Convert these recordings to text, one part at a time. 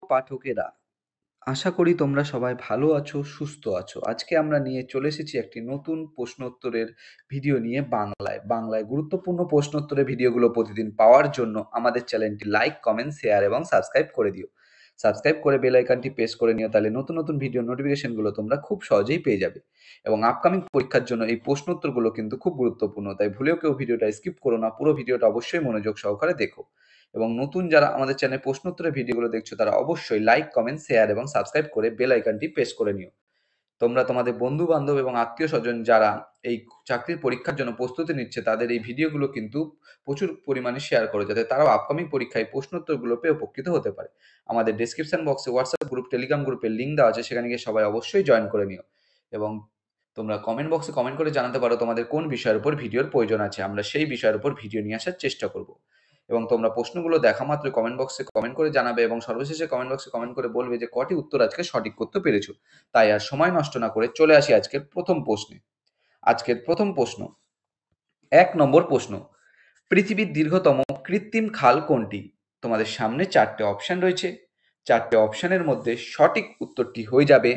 পাঠকেরা, আশা করি তোমরা সবাই ভালো আছো, সুস্থ আছো। আজকে আমরা নিয়ে চলে এসেছি একটি নতুন প্রশ্নোত্তরের ভিডিও নিয়ে বাংলায়। বাংলায় গুরুত্বপূর্ণ প্রশ্নোত্তরের ভিডিওগুলো প্রতিদিন পাওয়ার জন্য আমাদের চ্যানেলটি লাইক, কমেন্ট, শেয়ার এবং সাবস্ক্রাইব করে দিও। সাবস্ক্রাইব করে বেল আইকনটি প্রেস করে নিও, তাহলে নতুন নতুন ভিডিও নোটিফিকেশনগুলো তোমরা খুব সহজেই পেয়ে যাবে। এবং আপকামিং পরীক্ষার জন্য এই প্রশ্নোত্তরগুলো কিন্তু খুব গুরুত্বপূর্ণ, তাই ভুলেও কেউ ভিডিওটা স্কিপ করো না, পুরো ভিডিওটা অবশ্যই মনোযোগ সহকারে দেখো। এবং নতুন যারা আমাদের চ্যানেলে প্রশ্নোত্তরের ভিডিওগুলো দেখছো তারা অবশ্যই লাইক, কমেন্ট, শেয়ার এবং সাবস্ক্রাইব করে বেল আইকনটি প্রেস করে নিও। তোমরা তোমাদের বন্ধু বান্ধব এবং আত্মীয় স্বজন যারা এই চাকরির পরীক্ষার জন্য প্রস্তুতি নিচ্ছে তাদের এই ভিডিওগুলো কিন্তু প্রচুর পরিমাণে শেয়ার করো, যাতে তারাও আপকামিং পরীক্ষায় প্রশ্নোত্তরগুলো পেয়ে উপকৃত হতে পারে। আমাদের ডেসক্রিপশন বক্সে হোয়াটসঅ্যাপ গ্রুপ, টেলিগ্রাম গ্রুপের লিঙ্ক দেওয়া আছে, সেখানে গিয়ে সবাই অবশ্যই জয়েন করে নিও। এবং তোমরা কমেন্ট বক্সে কমেন্ট করে জানাতে পারো তোমাদের কোন বিষয়ের উপর ভিডিওর প্রয়োজন আছে, আমরা সেই বিষয়ের উপর ভিডিও নিয়ে আসার চেষ্টা করব। এবং তোমরা প্রশ্নগুলো দেখা মাত্র কমেন্ট বক্সে কমেন্ট করে জানাবে এবং সর্বশেষে কমেন্ট বক্সে কমেন্ট করে বলবে যে কটি উত্তর আজকে সঠিক করতে পেরেছো। তাই আর সময় নষ্ট না করে চলে আসি আজকের প্রথম প্রশ্নে। আজকের প্রথম প্রশ্ন, ১ নম্বর প্রশ্ন, পৃথিবীর দীর্ঘতম কৃত্রিম খাল কোনটি? তোমাদের সামনে 4টে অপশন রয়েছে। 4টে অপশনের মধ্যে সঠিক উত্তরটি হয়ে যাবে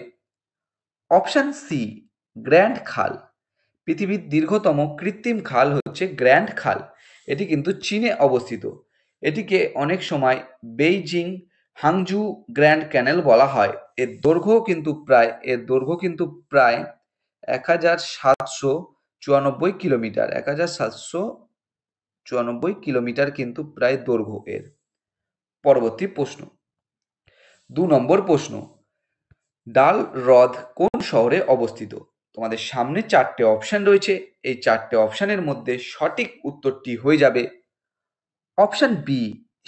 অপশন সি, গ্র্যান্ড খাল। পৃথিবীর দীর্ঘতম কৃত্রিম খাল হচ্ছে গ্র্যান্ড খাল। এটি কিন্তু চীনে অবস্থিত। এটিকে অনেক সময় বেইজিং হাংজু গ্র্যান্ড ক্যানেল বলা হয়। এর দৈর্ঘ্য কিন্তু প্রায় 1794 কিলোমিটার। 1794 কিলোমিটার কিন্তু প্রায় দৈর্ঘ্য এর। পরবর্তী প্রশ্ন, 2 নম্বর প্রশ্ন, ডাল হ্রদ কোন শহরে অবস্থিত? তোমাদের সামনে 4টে অপশন রয়েছে। এই 4টে অপশনের মধ্যে সঠিক উত্তরটি হয়ে যাবে অপশন বি,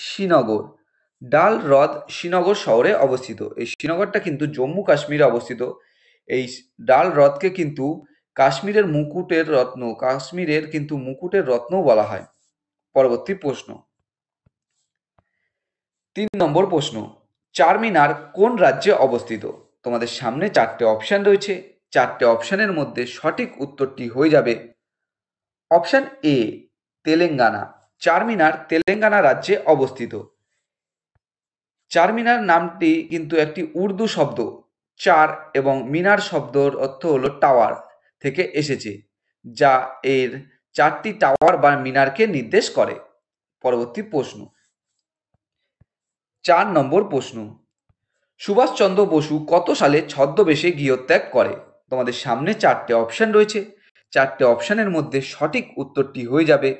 শ্রীনগর। ডাল হ্রদ শ্রীনগর শহরে অবস্থিত। এই শ্রীনগরটা কিন্তু জম্মু কাশ্মীরে অবস্থিত। এই ডাল হ্রদকে কিন্তু কাশ্মীরের মুকুটের রত্নও বলা হয়। পরবর্তী প্রশ্ন, 3 নম্বর প্রশ্ন, চারমিনার কোন রাজ্যে অবস্থিত? তোমাদের সামনে 4টে অপশন রয়েছে। 4টে অপশনের মধ্যে সঠিক উত্তরটি হয়ে যাবে অপশন এ, তেলেঙ্গানা। চারমিনার তেলেঙ্গানা রাজ্যে অবস্থিত। চারমিনার নামটি কিন্তু একটি উর্দু শব্দ, চার এবং মিনার শব্দর অর্থ হলো টাওয়ার থেকে এসেছে, যা এর 4টি টাওয়ার বা মিনারকে নির্দেশ করে। পরবর্তী প্রশ্ন, 4 নম্বর প্রশ্ন, সুভাষচন্দ্র বসু কত সালে ছদ্মবেশে গৃহত্যাগ করে? তোমাদের সামনে 4টে অপশন রয়েছে। 4টে অপশনের মধ্যে সঠিক উত্তরটি হয়ে যাবে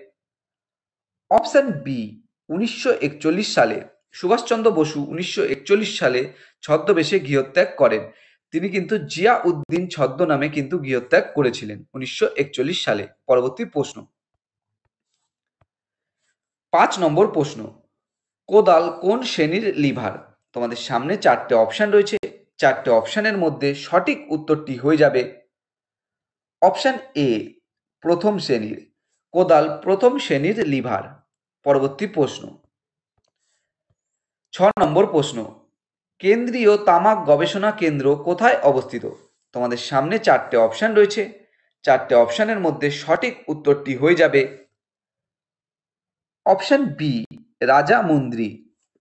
অপশন বি, 1941 সালে। সুভাষচন্দ্র বসু 1941 সালে ছদ্মবেশে গৃহত্যাগ করেন। তিনি কিন্তু জিয়া উদ্দিন ছদ্মনামে কিন্তু গৃহত্যাগ করেছিলেন 1941 সালে। পরবর্তী প্রশ্ন, 5 নম্বর প্রশ্ন, কোদাল কোন শ্রেণীর লিভার? তোমাদের সামনে 4টে অপশন রয়েছে। 4টে অপশনের মধ্যে সঠিক উত্তরটি হয়ে যাবে অপশন এ, প্রথম শ্রেণীর। কোদাল প্রথম শ্রেণীর লিভার। পরবর্তী প্রশ্ন, 6 নম্বর প্রশ্ন, কেন্দ্রীয় তামাক গবেষণা কেন্দ্র কোথায় অবস্থিত? তোমাদের সামনে 4টে অপশন রয়েছে। 4টে অপশনের মধ্যে সঠিক উত্তরটি হয়ে যাবে অপশন বি, রাজামুন্দ্রি।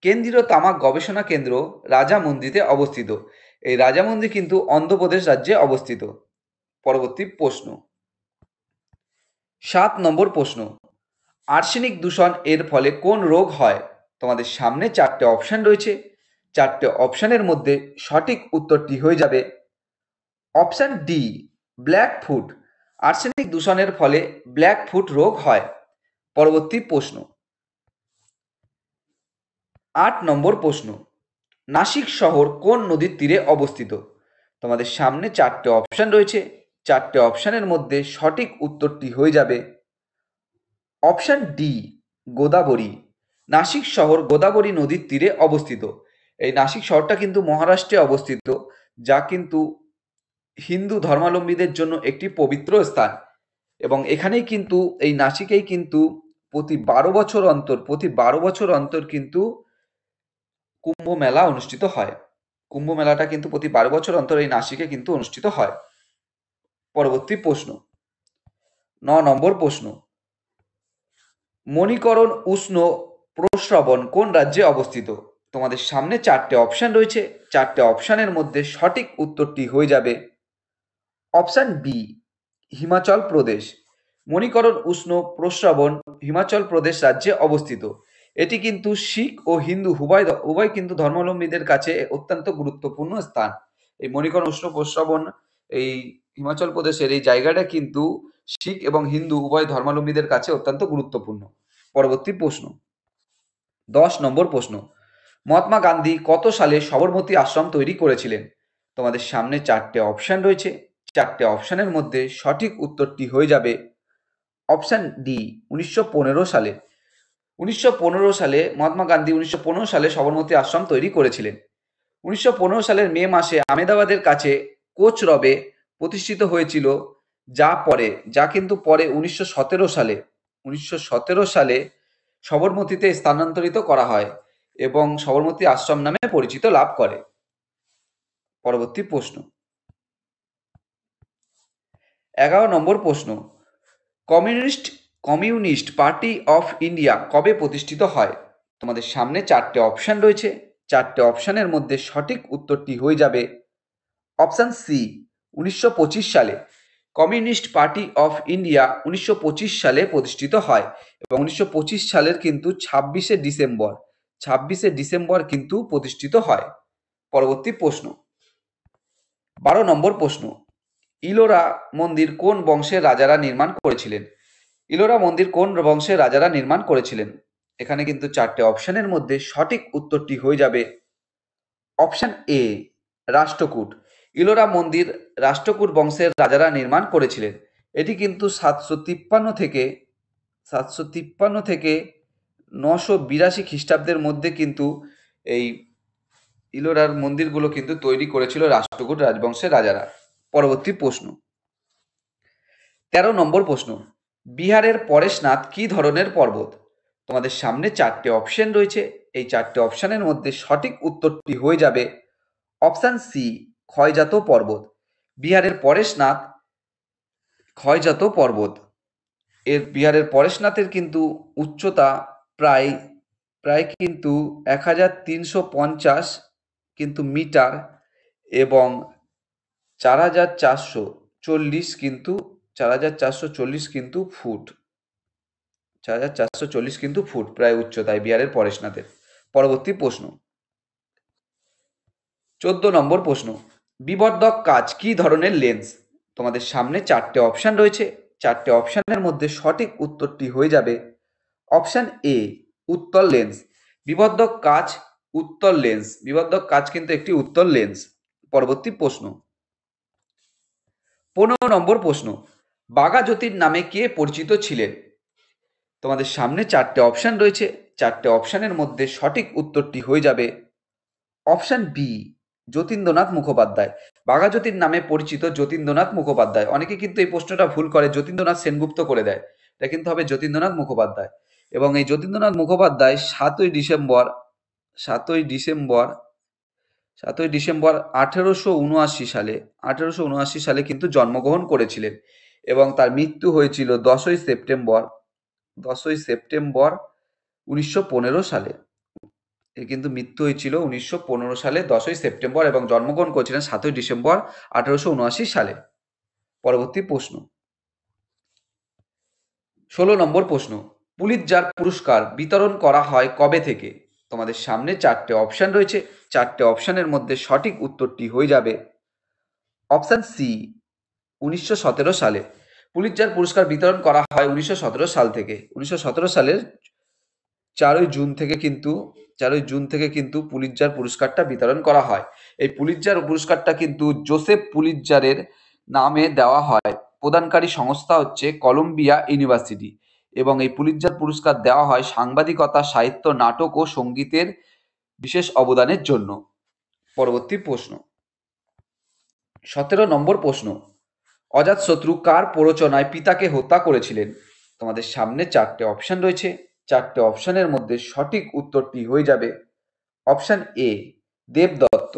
কেন্দ্রীয় তামাক গবেষণা কেন্দ্র রাজামুন্দ্রিতে অবস্থিত। এই রাজামুন্দ্রি কিন্তু অন্ধ্রপ্রদেশ রাজ্যে অবস্থিত। পরবর্তী প্রশ্ন, 7 নম্বর প্রশ্ন, আর্সেনিক দূষণ এর ফলে কোন রোগ হয়? তোমাদের সামনে 4টে অপশন রয়েছে। 4টে অপশনের মধ্যে সঠিক উত্তরটি হয়ে যাবে option D, black foot. Arsenic দূষণের ফলে ব্ল্যাক ফুট রোগ হয়। পরবর্তী প্রশ্ন, 8 নম্বর প্রশ্ন, নাসিক শহর কোন নদীর তীরে অবস্থিত? তোমাদের সামনে 4টে অপশন রয়েছে। 4টে অপশনের মধ্যে সঠিক উত্তরটি হয়ে যাবে অপশন ডি, গোদাবরী। নাসিক শহর গোদাবরী নদীর তীরে অবস্থিত। এই নাসিক শহরটা কিন্তু মহারাষ্ট্রে অবস্থিত, যা কিন্তু হিন্দু ধর্মাবলম্বীদের জন্য একটি পবিত্র স্থান। এবং এখানেই কিন্তু এই নাসিকেই কিন্তু প্রতি 12 বছর অন্তর কিন্তু কুম্ভ মেলা অনুষ্ঠিত হয়। কুম্ভ মেলাটা কিন্তু প্রতি 12 বছর অন্তর এই নাসিকে কিন্তু অনুষ্ঠিত হয়। পরবর্তী প্রশ্ন, 9 নম্বর প্রশ্ন, মণিকরণ উষ্ণ প্রস্রবণ কোন রাজ্যে অবস্থিত? তোমাদের সামনে চারটে অপশান রয়েছে, চারটে অপশানের মধ্যে সঠিক উত্তরটি হয়ে যাবে অপশান বি, হিমাচল প্রদেশ। মণিকরণ উষ্ণ প্রস্রবণ হিমাচল প্রদেশ রাজ্যে অবস্থিত। এটি কিন্তু শিখ ও হিন্দু উভয় কিন্তু ধর্মাবলম্বীদের কাছে অত্যন্ত গুরুত্বপূর্ণ স্থান। এই মণিকরণ উষ্ণ প্রস্রবণ এই হিমাচল প্রদেশের এই জায়গাটা কিন্তু শিখ এবং হিন্দু উভয় ধর্মাবলম্বীদের কাছে অত্যন্ত গুরুত্বপূর্ণ। পরবর্তী প্রশ্ন, 10 নম্বর প্রশ্ন, মহাত্মা গান্ধী কত সালে সবরমতী আশ্রম তৈরি করেছিলেন? তোমাদের সামনে চারটে অপশান রয়েছে, চারটে অপশানের মধ্যে সঠিক উত্তরটি হয়ে যাবে অপশান ডি, 1915 সালে। 1915 সালে মহাত্মা গান্ধী 1915 সালে সবরমতী আশ্রম তৈরি করেছিলেন। 1915 সালের মে মাসে আহমেদাবাদের কাছে কোচ রবে প্রতিষ্ঠিত হয়েছিল, যা কিন্তু পরে 1917 সালে সবরমতীতে স্থানান্তরিত করা হয় এবং সবরমতী আশ্রম নামে পরিচিত লাভ করে। পরবর্তী প্রশ্ন, 11 নম্বর প্রশ্ন, কমিউনিস্ট পার্টি অফ ইন্ডিয়া কবে প্রতিষ্ঠিত হয়? তোমাদের সামনে চারটে অপশান রয়েছে, চারটে অপশানের মধ্যে সঠিক উত্তরটি হয়ে যাবে অপশান সি, 1925 সালে। কমিউনিস্ট পার্টি অফ ইন্ডিয়া 1925 সালে প্রতিষ্ঠিত হয় এবং 1925 সালের কিন্তু 26শে ডিসেম্বর কিন্তু প্রতিষ্ঠিত হয়। পরবর্তী প্রশ্ন, 12 নম্বর প্রশ্ন, ইলোরা মন্দির কোন বংশের রাজারা নির্মাণ করেছিলেন? ইলোরা মন্দির কোন বংশের রাজারা নির্মাণ করেছিলেন? এখানে কিন্তু চারটে অপশানের মধ্যে সঠিক উত্তরটি হয়ে যাবে অপশান এ, রাষ্ট্রকূট। ইলোরা মন্দির রাষ্ট্রকূট বংশের রাজারা নির্মাণ করেছিলেন। এটি কিন্তু 753 থেকে 982 খ্রিস্টাব্দের মধ্যে কিন্তু এই ইলোরার মন্দিরগুলো কিন্তু তৈরি করেছিল রাষ্ট্রকূট রাজবংশের রাজারা। পরবর্তী প্রশ্ন, 13 নম্বর প্রশ্ন, বিহারের পরেশনাথ কি ধরনের পর্বত? তোমাদের সামনে চারটে অপশন রয়েছে, এই চারটে অপশনের মধ্যে সঠিক উত্তরটি হয়ে যাবে অপশান সি, ক্ষয়জাত পর্বত। বিহারের পরেশনাথ ক্ষয়জাত পর্বত। বিহারের পরেশনাথের কিন্তু উচ্চতা প্রায় কিন্তু 1350 কিন্তু মিটার এবং 4440 কিন্তু ফুট। 4440 কিন্তু ফুট প্রায় উচ্চতায় বিহারের পরেশনাথের। পরবর্তী প্রশ্ন, 14 নম্বর প্রশ্ন, বিবর্ধক কাচ কি ধরনের লেন্স? তোমাদের সামনে চারটে অপশান রয়েছে, চারটে অপশানের মধ্যে সঠিক উত্তরটি হয়ে যাবে অপশান এ, উত্তল লেন্স। বিবর্ধক কাচ উত্তল লেন্স, বিবর্ধক কাচ কিন্তু একটি উত্তল লেন্স। পরবর্তী প্রশ্ন, 15 নম্বর প্রশ্ন, বাঘা যতীন নামে কে পরিচিত ছিলেন? তোমাদের সামনে চারটে অপশান রয়েছে, চারটে অপশানের মধ্যে সঠিক উত্তরটি হয়ে যাবে অপশান বি, যতীন্দ্রনাথ মুখোপাধ্যায়। বাঘা যতীন নামে পরিচিত যতীন্দ্রনাথ মুখোপাধ্যায়। অনেকে কিন্তু এই প্রশ্নটা ভুল করে, যতীন্দ্রনাথ সেনগুপ্ত করে দেয়, এটা কিন্তু হবে যতীন্দ্রনাথ মুখোপাধ্যায়। এবং এই যতীন্দ্রনাথ মুখোপাধ্যায় 7ই ডিসেম্বর 1879 সালে কিন্তু জন্মগ্রহণ করেছিলেন এবং তার মৃত্যু হয়েছিল 10ই সেপ্টেম্বর 1915 সালে। এর কিন্তু মৃত্যু হয়েছিল 1915 সালে 10ই সেপ্টেম্বর এবং জন্মগ্রহণ করেছিলেন 7ই ডিসেম্বর 1879 সালে। পরবর্তী প্রশ্ন, 16 নম্বর প্রশ্ন, পুলিৎজার পুরস্কার বিতরণ করা হয় কবে থেকে? তোমাদের সামনে চারটে অপশান রয়েছে, চারটে অপশানের মধ্যে সঠিক উত্তরটি হয়ে যাবে অপশান সি, 1917 সালে। পুলিৎজার পুরস্কার বিতরণ করা হয় 1917 সাল থেকে। 1917 সালের 4ই জুন থেকে কিন্তু পুলিৎজার পুরস্কারটা বিতরণ করা হয়। এই পুলিৎজার পুরস্কারটা কিন্তু জোসেফ পুলিৎজারের নামে দেওয়া হয়। প্রদানকারী সংস্থা হচ্ছে কলম্বিয়া ইউনিভার্সিটি এবং এই পুলিৎজার পুরস্কার দেওয়া হয় সাংবাদিকতা, সাহিত্য, নাটক ও সঙ্গীতের বিশেষ অবদানের জন্য। পরবর্তী প্রশ্ন, 17 নম্বর প্রশ্ন, অজাতশত্রু কার প্ররোচনায় পিতাকে হত্যা করেছিলেন? তোমাদের সামনে চারটে অপশান রয়েছে, চারটে অপশানের মধ্যে সঠিক উত্তরটি হয়ে যাবে অপশান এ, দেবদত্ত।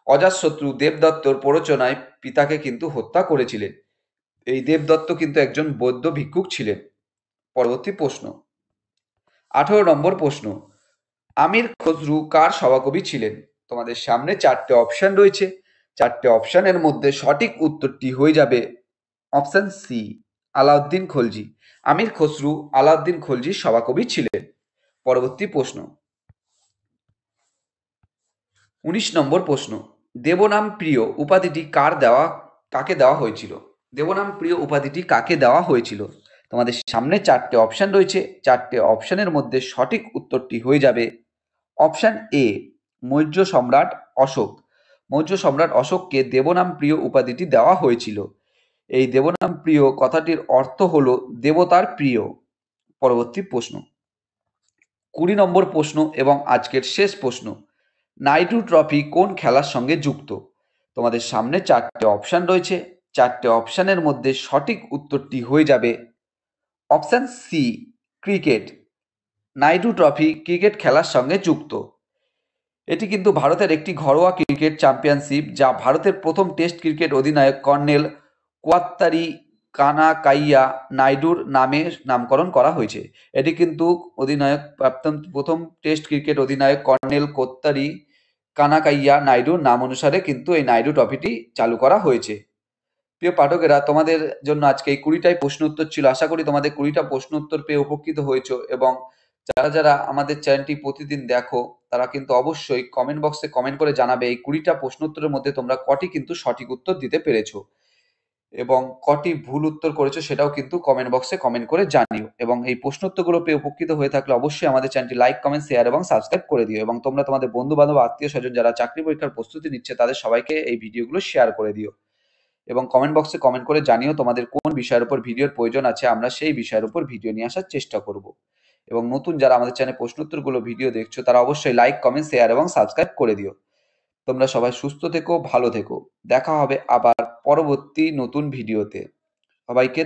অজাতশত্রু দেবদত্তর প্ররোচনায় পিতাকে কিন্তু হত্যা করেছিলেন। এই দেবদত্ত কিন্তু একজন বৌদ্ধ ভিক্ষুক ছিলেন। পরবর্তী প্রশ্ন, 18 নম্বর প্রশ্ন, আমির খসরু কার সভাকবি ছিলেন? তোমাদের সামনে চারটে অপশন রয়েছে। চারটে অপশনের মধ্যে সঠিক উত্তরটি হয়ে যাবে অপশন সি, আলাউদ্দিন খলজি। আমির খসরু আলাউদ্দিন খলজির সভাকবি ছিলেন। পরবর্তী প্রশ্ন, 19 নম্বর প্রশ্ন, দেবনাম প্রিয় উপাধিটি কাকে দেওয়া হয়েছিল? দেবনাম প্রিয় উপাধিটি কাকে দেওয়া হয়েছিল? তোমাদের সামনে চারটে অপশন রয়েছে। চারটে অপশনের মধ্যে সঠিক উত্তরটি হয়ে যাবে অপশন এ, মৌর্য সম্রাট অশোক। মৌর্য সম্রাট অশোককে দেবনাম প্রিয় উপাধিটি দেওয়া হয়েছিল। এই দেবনাম প্রিয় কথাটির অর্থ হলো দেবতার প্রিয়। পরবর্তী প্রশ্ন, 20 নম্বর প্রশ্ন এবং আজকের শেষ প্রশ্ন, নাইডু ট্রফি কোন খেলার সঙ্গে যুক্ত? তোমাদের সামনে চারটে অপশন রয়েছে। চারটে অপশনের মধ্যে সঠিক উত্তরটি হয়ে যাবে option C, cricket. Naidu trophy cricket খেলার সঙ্গে যুক্ত। এটি কিন্তু ভারতের একটি ঘরোয়া ক্রিকেট চ্যাম্পিয়নশিপ, যা ভারতের প্রথম টেস্ট ক্রিকেট অধিনায়ক কর্নেল কোয়াত্তারি কানাকাইয়া নাইডুর নামে নামকরণ করা হয়েছে। এটি কিন্তু প্রথম টেস্ট ক্রিকেট অধিনায়ক কর্নেল কোত্তারি কানাকাইয়া নাইডুর নাম অনুসারে কিন্তু এই নাইডু ট্রফিটি চালু করা হয়েছে। প্রিয় পাঠকেরা, তোমাদের জন্য আজকে এই 20টাই প্রশ্ন উত্তর ছিল। আশা করি তোমাদের 20টা প্রশ্ন উত্তর পেয়ে উপকৃত হয়েছো, এবং যারা যারা আমাদের চ্যানেলটি প্রতিদিন দেখো তারা কিন্তু অবশ্যই কমেন্ট বক্সে কমেন্ট করে জানাবে এই 20টা প্রশ্ন উত্তরের মধ্যে তোমরা কটি কিন্তু সঠিক উত্তর দিতে পেরেছো এবং কটি ভুল উত্তর করেছো সেটাও কিন্তু কমেন্ট বক্সে কমেন্ট করে জানিও। এবং এই প্রশ্ন উত্তরগুলো পেয়ে উপকৃত হয়ে থাকলে অবশ্যই আমাদের চ্যানেলটি লাইক, কমেন্ট, শেয়ার এবং সাবস্ক্রাইব করে দিও, এবং তোমরা তোমাদের বন্ধু বান্ধব, আত্মীয় স্বজন যারা চাকরি পরীক্ষার প্রস্তুতি নিচ্ছে তাদের সবাইকে এই ভিডিওগুলো শেয়ার করে দিও, এবং কমেন্ট বক্সে কমেন্ট করে জানিও তোমাদের কোন বিষয়ের উপর ভিডিওর প্রয়োজন আছে। আমরা সেই বিষয়ের উপর ভিডিও নিয়ে আসার চেষ্টা করব। এবং নতুন যারা আমাদের চ্যানেলে প্রশ্ন উত্তরগুলো ভিডিও দেখছো তারা অবশ্যই লাইক, কমেন্ট, শেয়ার এবং সাবস্ক্রাইব করে দিও। তোমরা সবাই সুস্থ থেকো, ভালো থেকো। দেখা হবে আবার পরবর্তী নতুন ভিডিওতে। সবাইকে